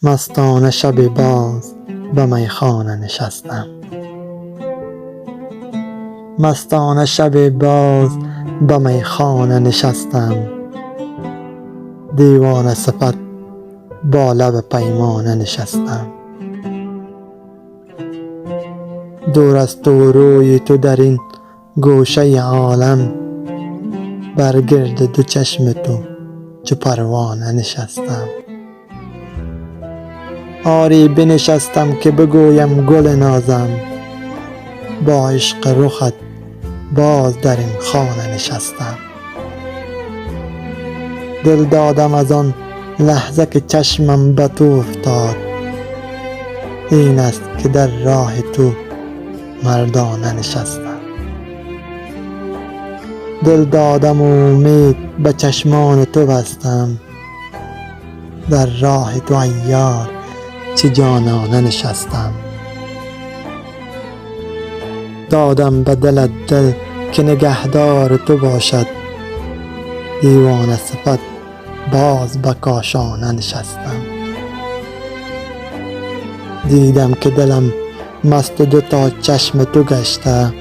مستانه شب باز به میخانه نشستم. مستانه شب باز به میخانه نشستم. دیوانه صفت با لب پیمانه نشستم. دور از تو روی تو در این گوشه عالم، بر گرد دو چشم تو چو پروانه نشستم. آری بنشستم که بگویم گل نازم، با عشق رخت باز در این خانه نشستم. دل دادم از آن لحظه که چشمم به تو افتاد، این است که در راه تو مردانه نشستم. دل دادم و امید به چشمان تو بستم، در راه تو عیار چه جانانه نشستم. دادم به دلت دل که نگهدار تو باشد، دیوانه صفت باز به کاشانه نشستم. دیدم که دلم مست دو تا چشم تو گشته،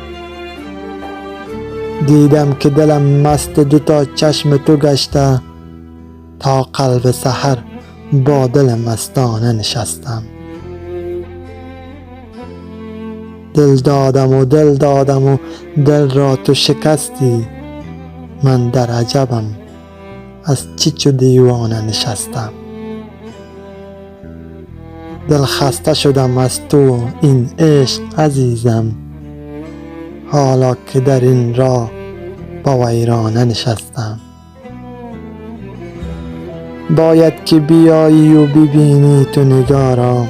دیدم که دلم مست دو تا چشم تو گشته، تا قلب سحر با دل مستانه نشستم. دل دادم و دل را تو شکستی، من در عجبم از چی چو دیوانه نشستم. دل خسته شدم از تو این عشق عزیزم، حالا که در این راه با ویرانه نشستم. باید که بیایی و ببینی تو نگارا،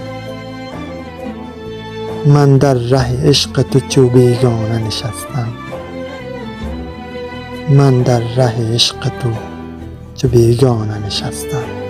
من در ره عشق تو چو بیگانه نشستم. من در ره عشق تو چو بیگانه نشستم.